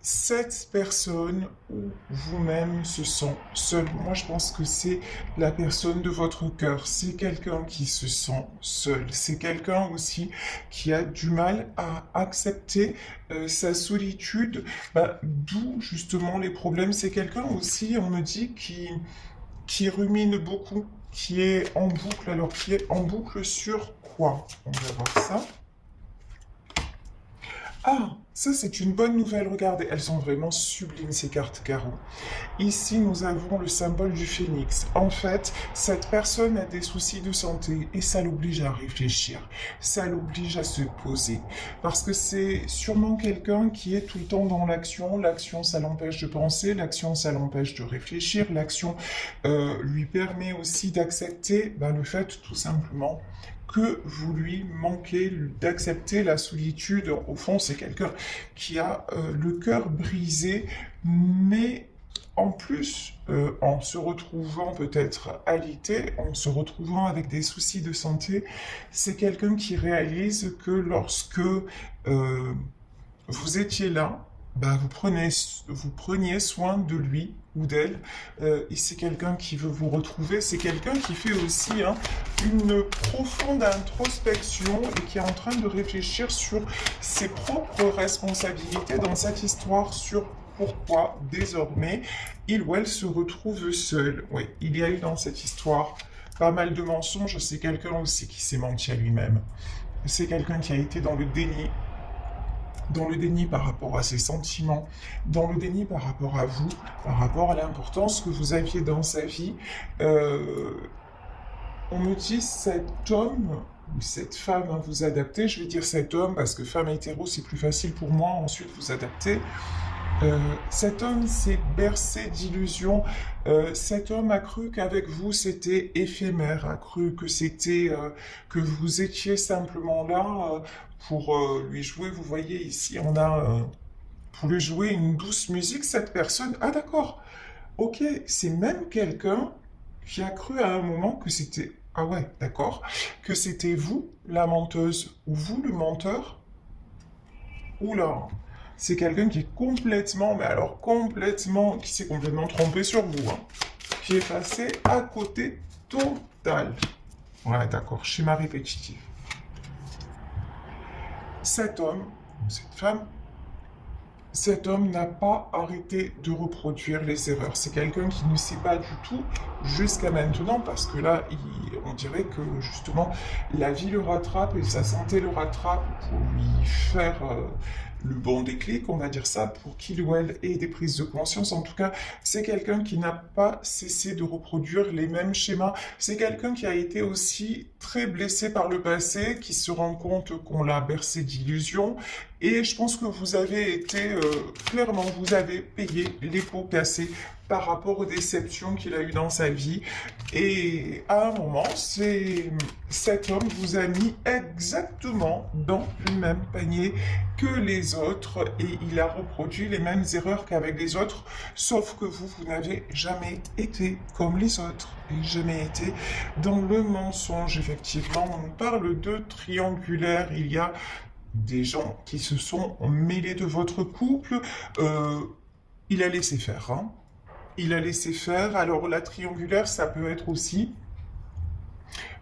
cette personne ou vous-même se sent seul. Moi, je pense que c'est la personne de votre cœur. C'est quelqu'un qui se sent seul. C'est quelqu'un aussi qui a du mal à accepter sa solitude. D'où justement les problèmes. C'est quelqu'un aussi, on me dit, qui rumine beaucoup, qui est en boucle. Alors, qui est en boucle sur quoi? On va voir ça. Ah, ça c'est une bonne nouvelle, regardez, elles sont vraiment sublimes ces cartes carreaux. Ici nous avons le symbole du phénix. En fait, cette personne a des soucis de santé et ça l'oblige à réfléchir, ça l'oblige à se poser. Parce que c'est sûrement quelqu'un qui est tout le temps dans l'action, l'action ça l'empêche de penser, l'action ça l'empêche de réfléchir, l'action lui permet aussi d'accepter le fait tout simplement que vous lui manquez d'accepter la solitude. Au fond, c'est quelqu'un qui a le cœur brisé, mais en plus, en se retrouvant peut-être alité, en se retrouvant avec des soucis de santé, c'est quelqu'un qui réalise que lorsque vous étiez là, vous preniez soin de lui ou d'elle. Et c'est quelqu'un qui veut vous retrouver. C'est quelqu'un qui fait aussi une profonde introspection et qui est en train de réfléchir sur ses propres responsabilités dans cette histoire, sur pourquoi désormais il ou elle se retrouve seul. Oui, il y a eu dans cette histoire pas mal de mensonges. C'est quelqu'un aussi qui s'est menti à lui-même. C'est quelqu'un qui a été dans le déni par rapport à ses sentiments, dans le déni par rapport à vous, par rapport à l'importance que vous aviez dans sa vie. On me dit cet homme ou cette femme, vous adaptez, je vais dire cet homme parce que femme hétéro c'est plus facile pour moi, ensuite vous adaptez. Cet homme s'est bercé d'illusions. Cet homme a cru qu'avec vous c'était éphémère, a cru que c'était que vous étiez simplement là pour lui jouer. Vous voyez ici, on a pour lui jouer une douce musique. Cette personne, ah d'accord, ok, c'est même quelqu'un qui a cru à un moment que c'était, ah ouais, d'accord, que c'était vous la menteuse ou vous le menteur. Oula, c'est quelqu'un qui est complètement, mais alors complètement, qui s'est complètement trompé sur vous, qui est passé à côté total. Ouais, d'accord, schéma répétitif. Cet homme, cette femme, cet homme n'a pas arrêté de reproduire les erreurs. C'est quelqu'un qui ne sait pas du tout jusqu'à maintenant, parce que là, on dirait que justement, la vie le rattrape et sa santé le rattrape pour lui faire le bon déclic, on va dire ça, pour qu'il ou elle ait des prises de conscience. En tout cas, c'est quelqu'un qui n'a pas cessé de reproduire les mêmes schémas. C'est quelqu'un qui a été aussi très blessé par le passé, qui se rend compte qu'on l'a bercé d'illusions. Et je pense que vous avez été, clairement, vous avez payé les pots cassés par rapport aux déceptions qu'il a eues dans sa vie. Et à un moment, cet homme vous a mis exactement dans le même panier que les autres et il a reproduit les mêmes erreurs qu'avec les autres, sauf que vous n'avez jamais été comme les autres et jamais été dans le mensonge. Effectivement, on parle de triangulaire, il y a des gens qui se sont mêlés de votre couple. Il a laissé faire, Il a laissé faire. Alors la triangulaire, ça peut être aussi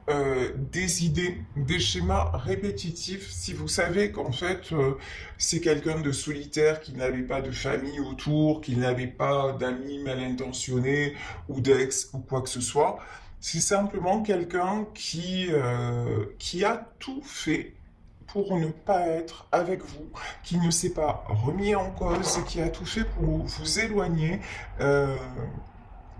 des idées, des schémas répétitifs. Si vous savez qu'en fait c'est quelqu'un de solitaire qui n'avait pas de famille autour, qui n'avait pas d'amis mal intentionnés ou d'ex ou quoi que ce soit, c'est simplement quelqu'un qui a tout fait pour ne pas être avec vous, qui ne s'est pas remis en cause, qui a tout fait pour vous éloigner,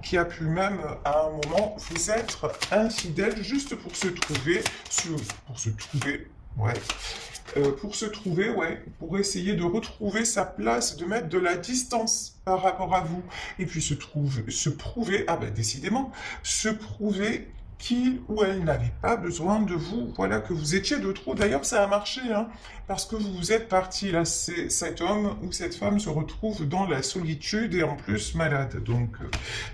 qui a pu même à un moment vous être infidèle juste pour se trouver, ouais, pour essayer de retrouver sa place, de mettre de la distance par rapport à vous, et puis se prouver, décidément, se prouver qu'il ou elle n'avait pas besoin de vous, voilà, que vous étiez de trop. D'ailleurs, ça a marché, parce que vous êtes parti. Là, cet homme ou cette femme se retrouve dans la solitude et en plus malade. Donc,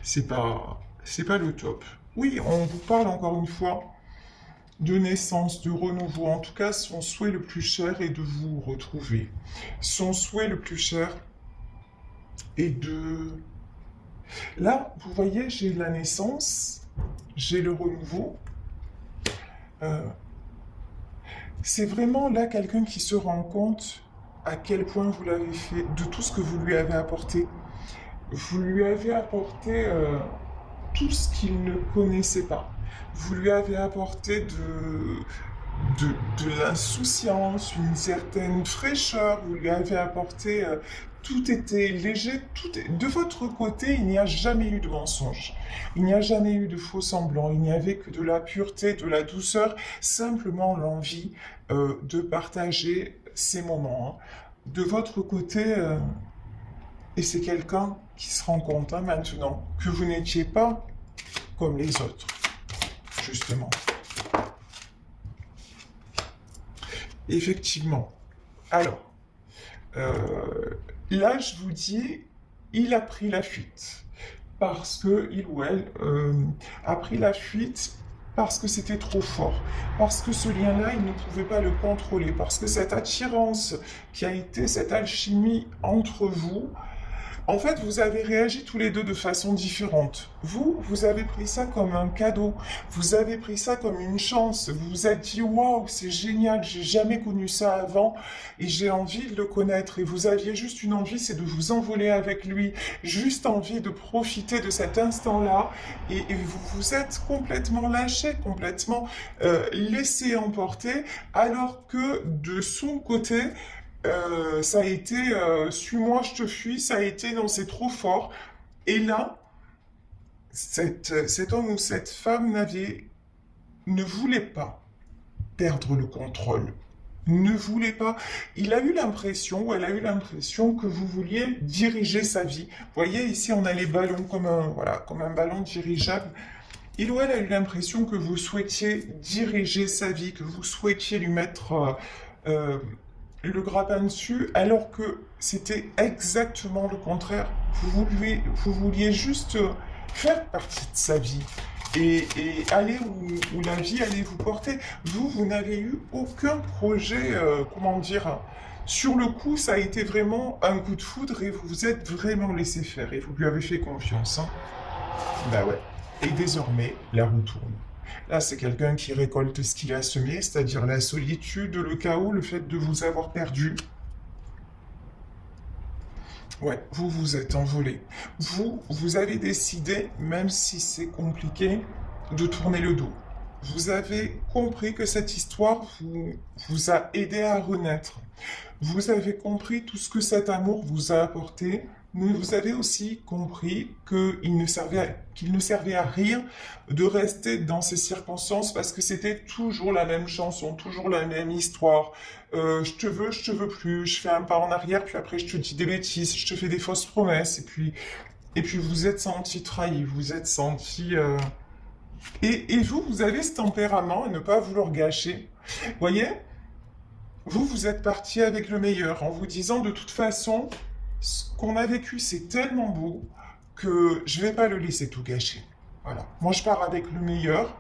c'est pas le top. Oui, on vous parle encore une fois de naissance, de renouveau. En tout cas, son souhait le plus cher est de vous retrouver. Son souhait le plus cher et de... Là, vous voyez, j'ai la naissance, j'ai le renouveau. Euh, c'est vraiment là quelqu'un qui se rend compte à quel point vous l'avez fait, de tout ce que vous lui avez apporté. Vous lui avez apporté tout ce qu'il ne connaissait pas. Vous lui avez apporté de l'insouciance, une certaine fraîcheur, vous lui avez apporté, tout était léger, de votre côté, il n'y a jamais eu de mensonge, il n'y a jamais eu de faux semblants, il n'y avait que de la pureté, de la douceur, simplement l'envie de partager ces moments, hein. De votre côté, et c'est quelqu'un qui se rend compte maintenant que vous n'étiez pas comme les autres, justement. Effectivement. Alors, là, je vous dis, il a pris la fuite. Parce que, il ou elle a pris la fuite parce que c'était trop fort. Parce que ce lien-là, il ne pouvait pas le contrôler. Parce que cette attirance qui a été cette alchimie entre vous, en fait, vous avez réagi tous les deux de façon différente. Vous avez pris ça comme un cadeau. Vous avez pris ça comme une chance. Vous vous êtes dit, waouh, c'est génial, j'ai jamais connu ça avant et j'ai envie de le connaître. Et vous aviez juste une envie, c'est de vous envoler avec lui. Juste envie de profiter de cet instant-là. Et vous vous êtes complètement lâché, complètement laissé emporter, alors que de son côté, ça a été suis-moi, je te fuis, ça a été non, c'est trop fort. Et là, cet homme ou cette femme ne voulait pas perdre le contrôle. Ne voulait pas. Il a eu l'impression, ou elle a eu l'impression que vous vouliez diriger sa vie. Vous voyez, ici, on a les ballons voilà, comme un ballon dirigeable. Il ou elle a eu l'impression que vous souhaitiez diriger sa vie, que vous souhaitiez lui mettre le grappin dessus, alors que c'était exactement le contraire. Vous vouliez juste faire partie de sa vie et aller où la vie allait vous porter. Vous n'avez eu aucun projet, comment dire, sur le coup, ça a été vraiment un coup de foudre et vous vous êtes vraiment laissé faire et vous lui avez fait confiance, hein. Bah ouais. Et désormais, la roue tourne. Là, c'est quelqu'un qui récolte ce qu'il a semé, c'est-à-dire la solitude, le chaos, le fait de vous avoir perdu. Ouais, vous vous êtes envolé. Vous avez décidé, même si c'est compliqué, de tourner le dos. Vous avez compris que cette histoire vous a aidé à renaître. Vous avez compris tout ce que cet amour vous a apporté, mais vous avez aussi compris qu'il ne servait à rien de rester dans ces circonstances parce que c'était toujours la même chanson, toujours la même histoire. Je te veux plus, je fais un pas en arrière, puis après je te dis des bêtises, je te fais des fausses promesses, et puis vous êtes senti trahi, vous êtes senti... Et vous avez ce tempérament à ne pas vouloir gâcher. Vous voyez, vous êtes parti avec le meilleur en vous disant de toute façon, ce qu'on a vécu c'est tellement beau que je vais pas le laisser tout gâcher. Voilà. Moi je pars avec le meilleur.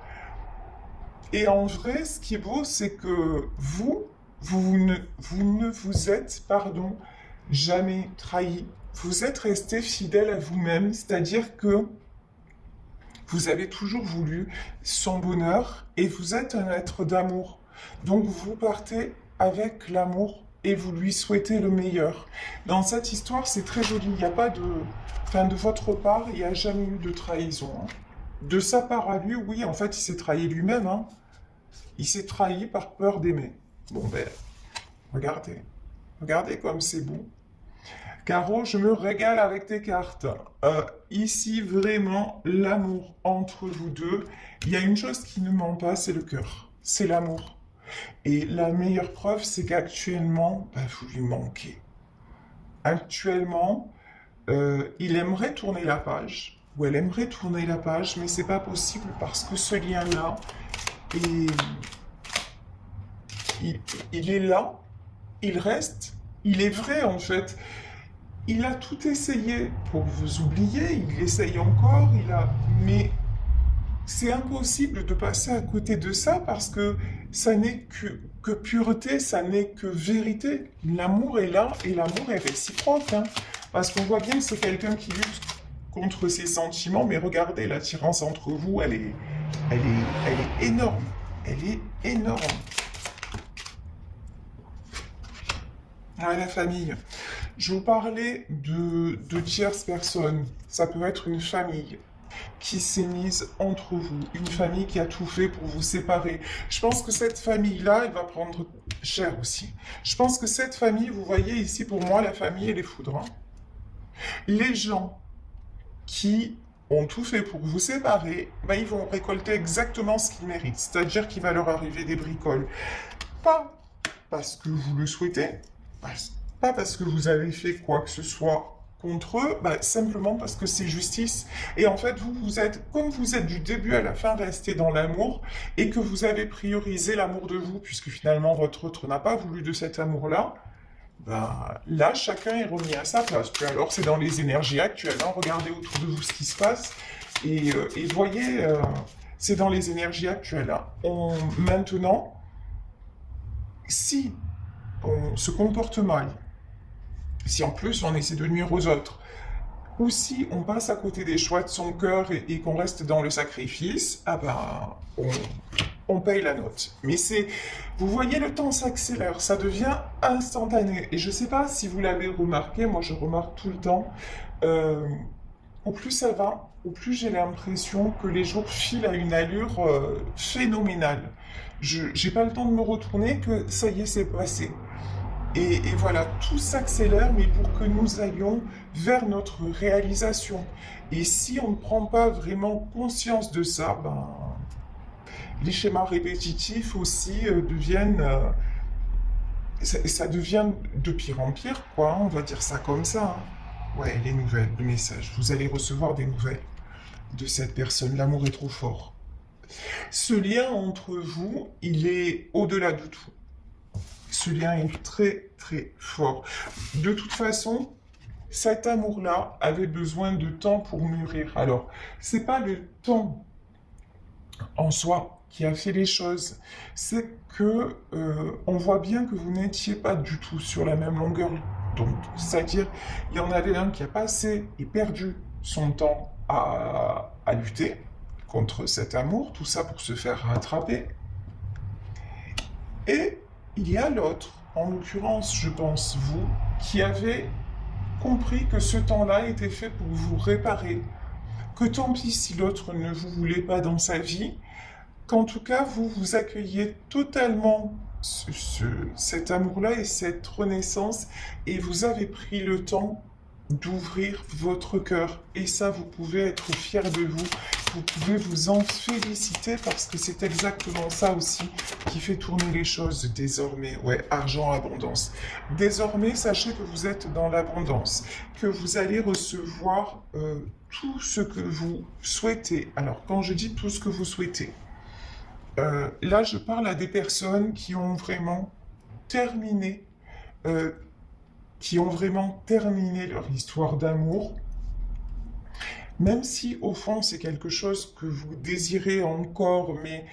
Et en vrai, ce qui est beau, c'est que vous ne vous êtes, pardon, jamais trahi. Vous êtes resté fidèle à vous-même, c'est-à-dire que vous avez toujours voulu son bonheur et vous êtes un être d'amour. Donc vous partez avec l'amour et vous lui souhaitez le meilleur. Dans cette histoire, c'est très joli. Il n'y a pas de... Enfin, de votre part, il n'y a jamais eu de trahison, hein. De sa part à lui, oui, en fait, il s'est trahi lui-même, hein. Il s'est trahi par peur d'aimer. Bon, ben, regardez. Regardez comme c'est beau. Caro, je me régale avec tes cartes. Ici, vraiment, l'amour entre vous deux. Il y a une chose qui ne ment pas, c'est le cœur. C'est l'amour. Et la meilleure preuve, c'est qu'actuellement, bah, vous lui manquez. Actuellement, il aimerait tourner la page, ou elle aimerait tourner la page, mais c'est pas possible parce que ce lien-là, il est là, il reste, il est vrai en fait. Il a tout essayé pour vous oublier, il essaye encore, mais c'est impossible de passer à côté de ça parce que ça n'est que pureté, ça n'est que vérité. L'amour est là et l'amour est réciproque, hein. Parce qu'on voit bien que c'est quelqu'un qui lutte contre ses sentiments, mais regardez, l'attirance entre vous, elle est énorme. Elle est énorme. Ah, la famille. Je vous parlais de tierces personnes. Ça peut être une famille qui s'est mise entre vous, une famille qui a tout fait pour vous séparer. Je pense que cette famille-là, elle va prendre cher aussi. Je pense que cette famille, vous voyez ici pour moi, la famille et les foudres. Hein. Les gens qui ont tout fait pour vous séparer, ben, ils vont récolter exactement ce qu'ils méritent. C'est-à-dire qu'il va leur arriver des bricoles. Pas parce que vous le souhaitez, pas parce que vous avez fait quoi que ce soit contre eux, bah, simplement parce que c'est justice. Et en fait, vous êtes, comme vous êtes du début à la fin resté dans l'amour, et que vous avez priorisé l'amour de vous, puisque finalement votre autre n'a pas voulu de cet amour-là, bah, là, chacun est remis à sa place. Puis alors, c'est dans les énergies actuelles. Hein, regardez autour de vous ce qui se passe, et voyez, c'est dans les énergies actuelles. Hein. Maintenant, si on se comporte mal, si en plus on essaie de nuire aux autres, ou si on passe à côté des choix de son cœur et qu'on reste dans le sacrifice, ah ben, on paye la note. Mais c'est, vous voyez, le temps s'accélère, ça devient instantané. Et je ne sais pas si vous l'avez remarqué, moi je remarque tout le temps, au plus ça va, au plus j'ai l'impression que les jours filent à une allure phénoménale. Je n'ai pas le temps de me retourner, que ça y est, c'est passé. Et voilà, tout s'accélère, mais pour que nous allions vers notre réalisation. Et si on ne prend pas vraiment conscience de ça, ben, les schémas répétitifs aussi deviennent... ça devient de pire en pire, quoi, on va dire ça comme ça. Hein. Ouais, les nouvelles, le message. Vous allez recevoir des nouvelles de cette personne. L'amour est trop fort. Ce lien entre vous, il est au-delà de tout. Ce lien est très, très fort. De toute façon, cet amour-là avait besoin de temps pour mûrir. Alors, c'est pas le temps en soi qui a fait les choses. C'est que on voit bien que vous n'étiez pas du tout sur la même longueur d'onde. C'est-à-dire, il y en avait un qui a passé et perdu son temps à lutter contre cet amour, tout ça pour se faire rattraper. Et il y a l'autre, en l'occurrence, je pense, vous, qui avez compris que ce temps-là était fait pour vous réparer, que tant pis si l'autre ne vous voulait pas dans sa vie, qu'en tout cas, vous vous accueilliez totalement cet amour-là et cette renaissance, et vous avez pris le temps d'ouvrir votre cœur. Et ça, vous pouvez être fiers de vous. Vous pouvez vous en féliciter parce que c'est exactement ça aussi qui fait tourner les choses désormais. Ouais, argent, abondance. Désormais, sachez que vous êtes dans l'abondance, que vous allez recevoir tout ce que vous souhaitez. Alors, quand je dis tout ce que vous souhaitez, là, je parle à des personnes qui ont vraiment terminé leur histoire d'amour, même si au fond c'est quelque chose que vous désirez encore, mais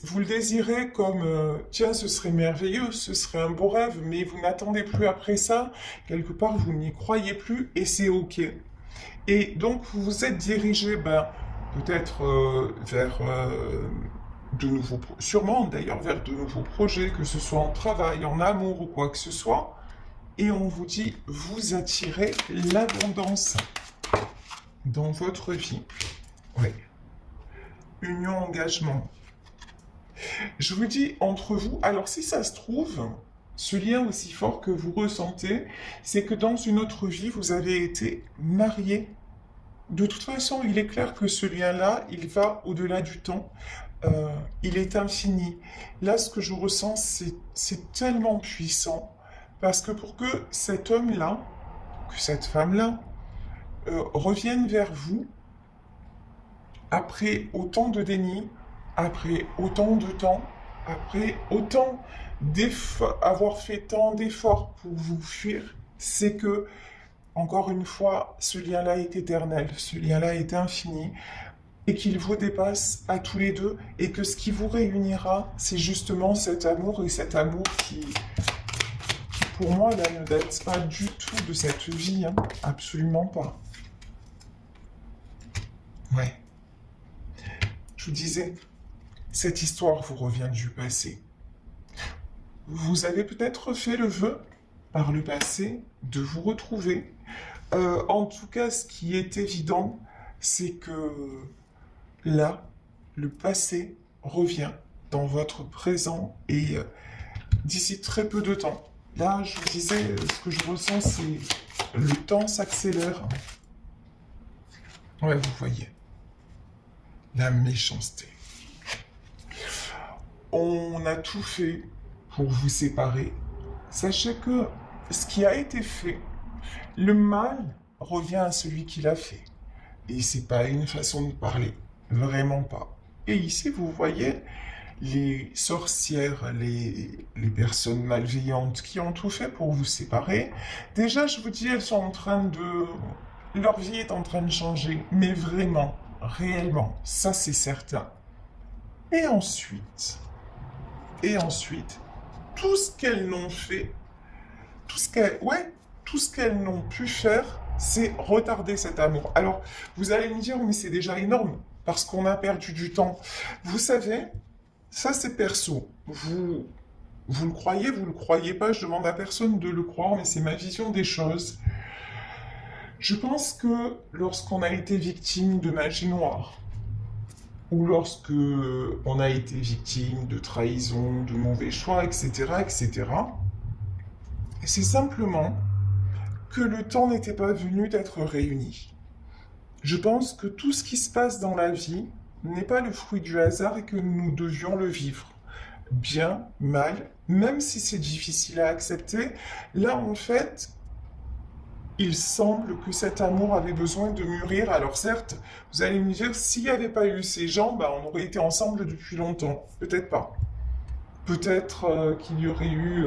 vous le désirez comme tiens, ce serait merveilleux, ce serait un beau rêve, mais vous n'attendez plus après ça, quelque part vous n'y croyez plus et c'est ok. Et donc vous vous êtes dirigé peut-être vers de nouveaux, sûrement d'ailleurs vers de nouveaux projets, que ce soit en travail, en amour ou quoi que ce soit. Et on vous dit, vous attirez l'abondance dans votre vie. Oui. Union, engagement. Je vous dis, entre vous, alors si ça se trouve, ce lien aussi fort que vous ressentez, c'est que dans une autre vie, vous avez été marié. De toute façon, il est clair que ce lien-là, il va au-delà du temps. Il est infini. Là, ce que je ressens, c'est tellement puissant. Parce que pour que cet homme-là, que cette femme-là, revienne vers vous, après autant de déni, après autant de temps, après autant avoir fait tant d'efforts pour vous fuir, c'est que, encore une fois, ce lien-là est éternel, ce lien-là est infini, et qu'il vous dépasse à tous les deux, et que ce qui vous réunira, c'est justement cet amour, et cet amour qui pour moi, là, ne date pas du tout de cette vie, hein. Absolument pas. Ouais. Je vous disais, cette histoire vous revient du passé. Vous avez peut-être fait le vœu, par le passé, de vous retrouver. En tout cas, ce qui est évident, c'est que là, le passé revient dans votre présent et d'ici très peu de temps. Là, je vous disais, ce que je ressens, c'est le temps s'accélère. Ouais, vous voyez. La méchanceté. On a tout fait pour vous séparer. Sachez que ce qui a été fait, le mal revient à celui qui l'a fait. Et c'est pas une façon de parler. Vraiment pas. Et ici, vous voyez les sorcières, les personnes malveillantes qui ont tout fait pour vous séparer. Déjà, je vous dis, elles sont en train de... Leur vie est en train de changer. Mais vraiment, réellement, ça c'est certain. Et ensuite, tout ce qu'elles n'ont fait, tout ce qu'elles n'ont pu faire, c'est retarder cet amour. Alors, vous allez me dire, mais c'est déjà énorme, parce qu'on a perdu du temps. Vous savez, ça c'est perso. Vous le croyez pas, je demande à personne de le croire, mais c'est ma vision des choses. Je pense que lorsqu'on a été victime de magie noire, ou lorsque on a été victime de trahison, de mauvais choix, etc., c'est simplement que le temps n'était pas venu d'être réuni. Je pense que tout ce qui se passe dans la vie n'est pas le fruit du hasard et que nous devions le vivre. Bien, mal, même si c'est difficile à accepter, là en fait, il semble que cet amour avait besoin de mûrir. Alors certes, vous allez me dire, s'il n'y avait pas eu ces gens, on aurait été ensemble depuis longtemps. Peut-être pas. Peut-être qu'il y aurait eu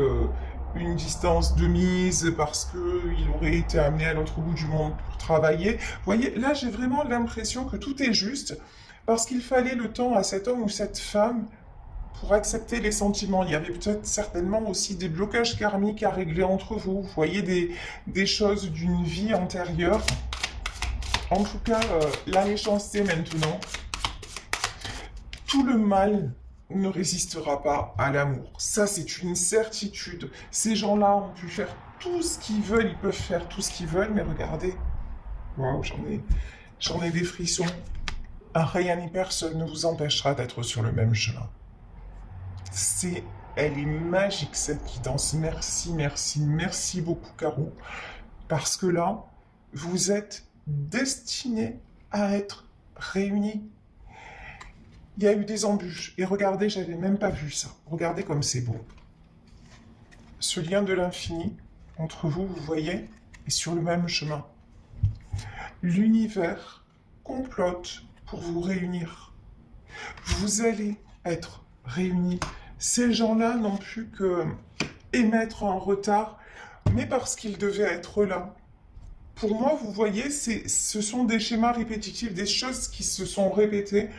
une distance de mise parce qu'il aurait été amené à l'autre bout du monde pour travailler. Vous voyez, là j'ai vraiment l'impression que tout est juste parce qu'il fallait le temps à cet homme ou cette femme pour accepter les sentiments. Il y avait peut-être certainement aussi des blocages karmiques à régler entre vous. Vous voyez des choses d'une vie antérieure. En tout cas, la méchanceté maintenant, tout le mal ne résistera pas à l'amour. Ça, c'est une certitude. Ces gens-là ont pu faire tout ce qu'ils veulent, ils peuvent faire tout ce qu'ils veulent, mais regardez, waouh, j'en ai des frissons. Rien ni personne ne vous empêchera d'être sur le même chemin. Elle est magique, cette guidance. Merci, merci, merci beaucoup, Caro. Parce que là, vous êtes destinés à être réunis. Il y a eu des embûches. Et regardez, j'avais même pas vu ça. Regardez comme c'est beau. Ce lien de l'infini entre vous, vous voyez, est sur le même chemin. L'univers complote pour vous réunir. Vous allez être réunis. Ces gens-là n'ont pu que émettre un retard, mais parce qu'ils devaient être là. Pour moi, vous voyez, ce sont des schémas répétitifs, des choses qui se sont répétées.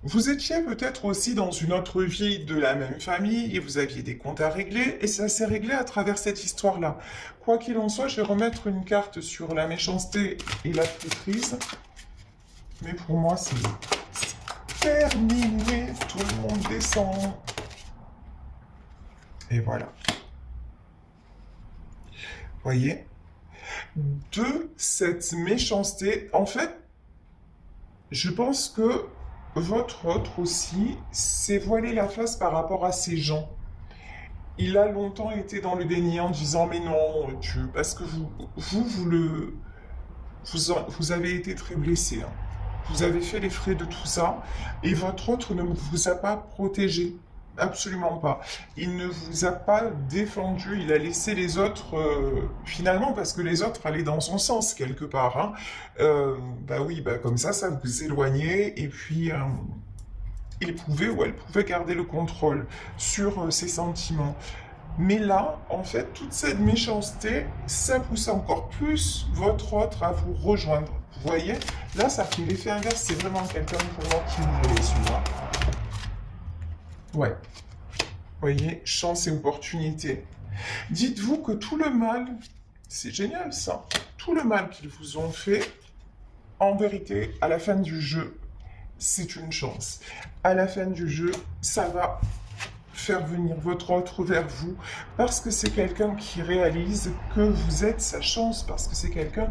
Vous étiez peut-être aussi dans une autre vie de la même famille et vous aviez des comptes à régler et ça s'est réglé à travers cette histoire-là. Quoi qu'il en soit, je vais remettre une carte sur la méchanceté et la traîtrise. Mais pour moi, c'est terminé. Tout le monde descend. Et voilà. Voyez, de cette méchanceté, en fait, je pense que votre autre aussi s'est voilé la face par rapport à ces gens. Il a longtemps été dans le déni en disant mais non, parce que vous avez été très blessé. Hein. Vous avez fait les frais de tout ça et votre autre ne vous a pas protégé. Absolument pas. Il ne vous a pas défendu, il a laissé les autres, finalement, parce que les autres allaient dans son sens, quelque part. Hein. Comme ça vous éloignait, et puis il pouvait ou elle pouvait garder le contrôle sur ses sentiments. Mais là, en fait, toute cette méchanceté, ça pousse encore plus votre autre à vous rejoindre. Vous voyez? Là, ça fait l'effet inverse, c'est vraiment quelqu'un pour moi qui vous voulait celui-là. Ouais. Vous voyez, chance et opportunité. Dites-vous que tout le mal, c'est génial ça, tout le mal qu'ils vous ont fait, en vérité, à la fin du jeu, c'est une chance. À la fin du jeu, ça va faire venir votre autre vers vous parce que c'est quelqu'un qui réalise que vous êtes sa chance, parce que c'est quelqu'un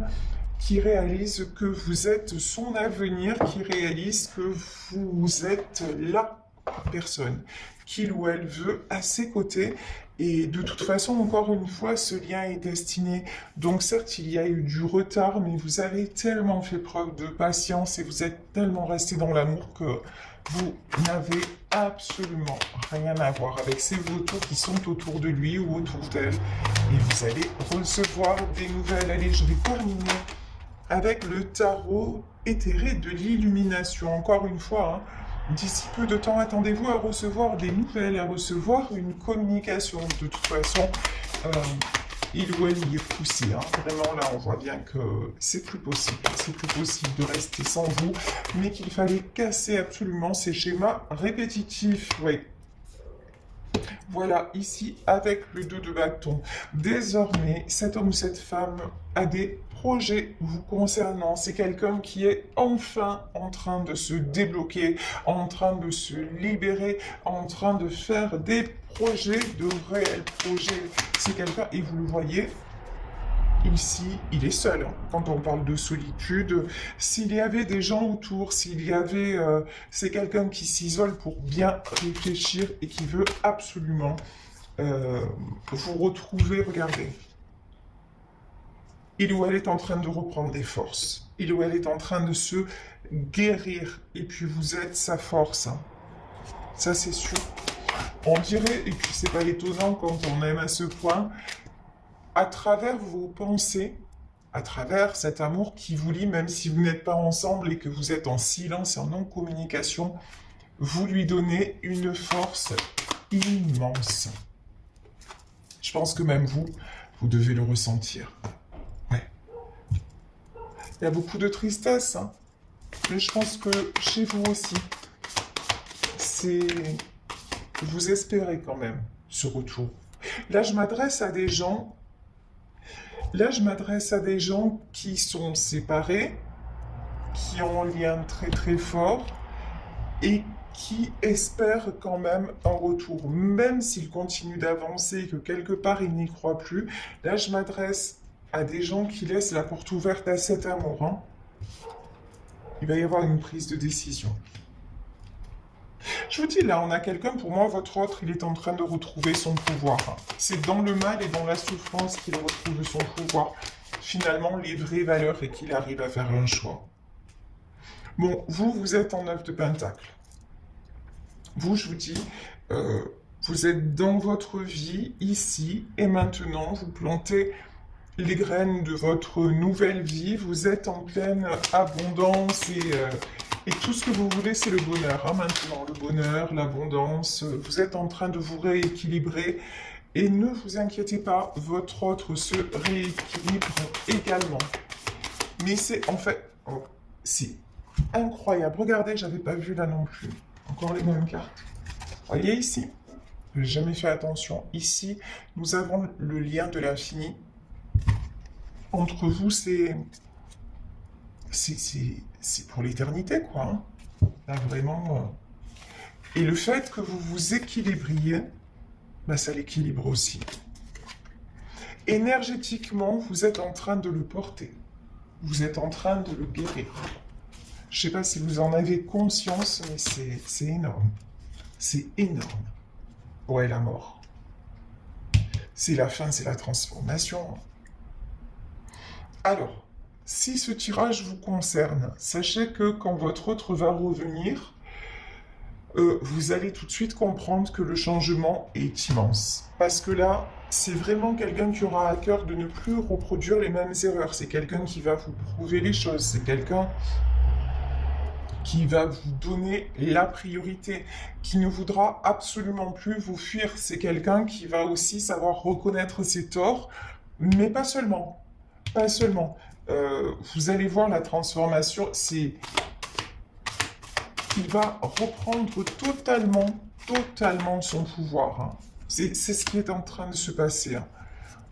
qui réalise que vous êtes son avenir, qui réalise que vous êtes la personne qu'il ou elle veut à ses côtés. Et de toute façon, encore une fois, ce lien est destiné. Donc certes, il y a eu du retard, mais vous avez tellement fait preuve de patience et vous êtes tellement resté dans l'amour que vous n'avez absolument rien à voir avec ces vautours qui sont autour de lui ou autour d'elle. Et vous allez recevoir des nouvelles. Allez, je vais terminer avec le tarot éthéré de l'illumination. Encore une fois, d'ici peu de temps, attendez-vous à recevoir des nouvelles, à recevoir une communication. De toute façon, il ou elle y est poussé. Vraiment, là, on voit bien que c'est plus possible. C'est plus possible de rester sans vous, mais qu'il fallait casser absolument ces schémas répétitifs. Oui. Voilà, ici, avec le 2 de bâton. Désormais, cet homme ou cette femme a des projets vous concernant. C'est quelqu'un qui est enfin en train de se débloquer, en train de se libérer, en train de faire des projets, de réels projets. C'est quelqu'un, et vous le voyez, ici, il est seul. Quand on parle de solitude, s'il y avait des gens autour, s'il y avait... c'est quelqu'un qui s'isole pour bien réfléchir et qui veut absolument vous retrouver. Regardez. Il ou elle est en train de reprendre des forces. Il ou elle est en train de se guérir. Et puis vous êtes sa force. Ça, c'est sûr. On dirait, et puis c'est pas étonnant quand on aime à ce point, à travers vos pensées, à travers cet amour qui vous lie, même si vous n'êtes pas ensemble et que vous êtes en silence et en non-communication, vous lui donnez une force immense. Je pense que même vous, vous devez le ressentir. Ouais. Il y a beaucoup de tristesse, mais je pense que chez vous aussi, vous espérez quand même ce retour. Là, je m'adresse à des gens qui sont séparés, qui ont un lien très très fort et qui espèrent quand même un retour, même s'ils continuent d'avancer et que quelque part ils n'y croient plus. Là, je m'adresse à des gens qui laissent la porte ouverte à cet amour. Il va y avoir une prise de décision. Je vous dis, là, on a quelqu'un, pour moi, votre autre, il est en train de retrouver son pouvoir. C'est dans le mal et dans la souffrance qu'il retrouve son pouvoir. Finalement, les vraies valeurs et qu'il arrive à faire un choix. Bon, vous êtes en 9 de pentacle. Vous, je vous dis, vous êtes dans votre vie, ici et maintenant. Vous plantez les graines de votre nouvelle vie. Vous êtes en pleine abondance et tout ce que vous voulez, c'est le bonheur. Maintenant, le bonheur, l'abondance, vous êtes en train de vous rééquilibrer. Et ne vous inquiétez pas, votre autre se rééquilibre également. Mais c'est en fait... Oh, c'est incroyable. Regardez, j'avais pas vu là non plus. Encore les mêmes cartes. Voyez ici, je n'ai jamais fait attention. Ici, nous avons le lien de l'infini. Entre vous, c'est pour l'éternité, quoi. Là, vraiment. Et le fait que vous vous équilibriez, bah, ça l'équilibre aussi. Énergétiquement, vous êtes en train de le porter. Vous êtes en train de le guérir. Je ne sais pas si vous en avez conscience, mais c'est énorme. C'est énorme. Ouais, la mort. C'est la fin, c'est la transformation. Alors, si ce tirage vous concerne, sachez que quand votre autre va revenir, vous allez tout de suite comprendre que le changement est immense. Parce que là, c'est vraiment quelqu'un qui aura à cœur de ne plus reproduire les mêmes erreurs. C'est quelqu'un qui va vous prouver les choses. C'est quelqu'un qui va vous donner la priorité, qui ne voudra absolument plus vous fuir. C'est quelqu'un qui va aussi savoir reconnaître ses torts, mais pas seulement. Pas seulement. Vous allez voir la transformation, il va reprendre totalement son pouvoir. C'est ce qui est en train de se passer, hein.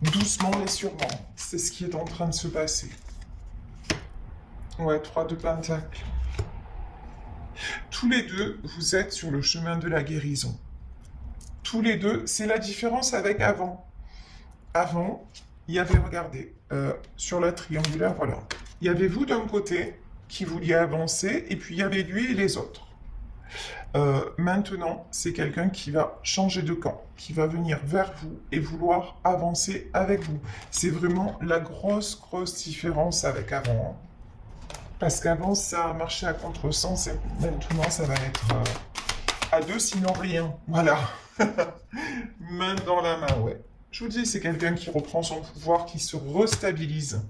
Doucement mais sûrement, c'est ce qui est en train de se passer. Ouais, 3 de Pentacle. Tous les deux, vous êtes sur le chemin de la guérison. Tous les deux, c'est la différence avec avant. Avant, il y avait, regardez, sur la triangulaire, voilà. Il y avait vous d'un côté qui vouliez avancer, et puis il y avait lui et les autres. Maintenant, c'est quelqu'un qui va changer de camp, qui va venir vers vous et vouloir avancer avec vous. C'est vraiment la grosse différence avec avant, hein. Parce qu'avant, ça marchait à contresens et maintenant, ça va être à deux, sinon rien. Voilà. Main dans la main, ouais. Je vous dis, c'est quelqu'un qui reprend son pouvoir, qui se restabilise.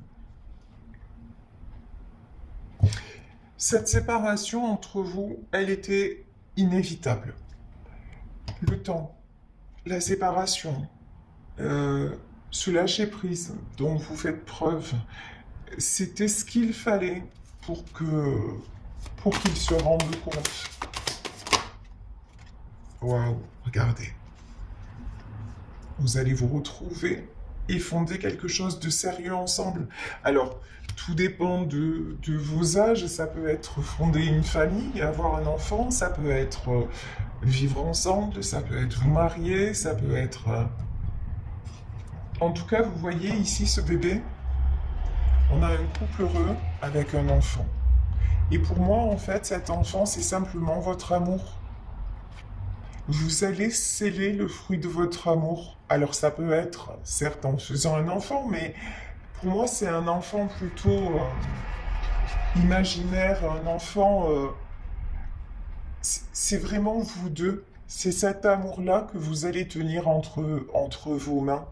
Cette séparation entre vous, elle était inévitable. Le temps, la séparation, ce lâcher-prise dont vous faites preuve, c'était ce qu'il fallait pour qu'il se rende compte. Waouh, regardez. Vous allez vous retrouver et fonder quelque chose de sérieux ensemble. Alors, tout dépend de vos âges. Ça peut être fonder une famille, avoir un enfant, ça peut être vivre ensemble, ça peut être vous marier, ça peut être... En tout cas, vous voyez ici ce bébé, on a un couple heureux avec un enfant. Et pour moi, en fait, cet enfant, c'est simplement votre amour. Vous allez sceller le fruit de votre amour. Alors ça peut être, certes, en faisant un enfant, mais pour moi, c'est un enfant plutôt imaginaire, un enfant... c'est vraiment vous deux. C'est cet amour-là que vous allez tenir entre vos mains.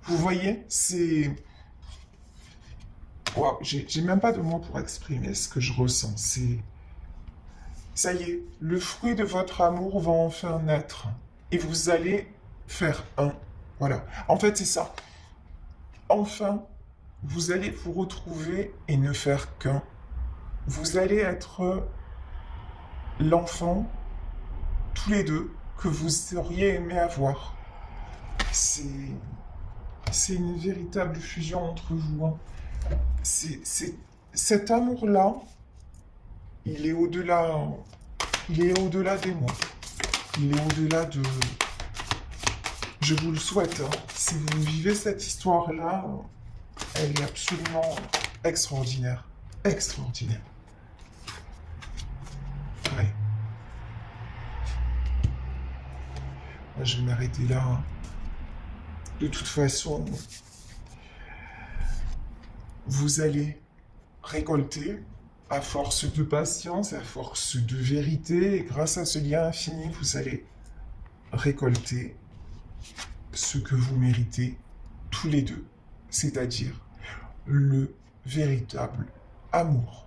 Vous voyez, c'est... Wow, j'ai même pas de mots pour exprimer ce que je ressens. C'est... Ça y est, le fruit de votre amour va enfin naître. Et vous allez faire un. Voilà. En fait, c'est ça. Enfin, vous allez vous retrouver et ne faire qu'un. Vous allez être l'enfant, tous les deux, que vous auriez aimé avoir. C'est une véritable fusion entre vous, hein. Cet amour-là, il est au-delà des mots. Il est au-delà de... Je vous le souhaite, hein. Si vous vivez cette histoire-là, elle est absolument extraordinaire. Extraordinaire. Ouais. Moi, je vais m'arrêter là, hein. De toute façon, vous allez récolter à force de patience, à force de vérité, et grâce à ce lien infini, vous allez récolter ce que vous méritez tous les deux, c'est-à-dire le véritable amour.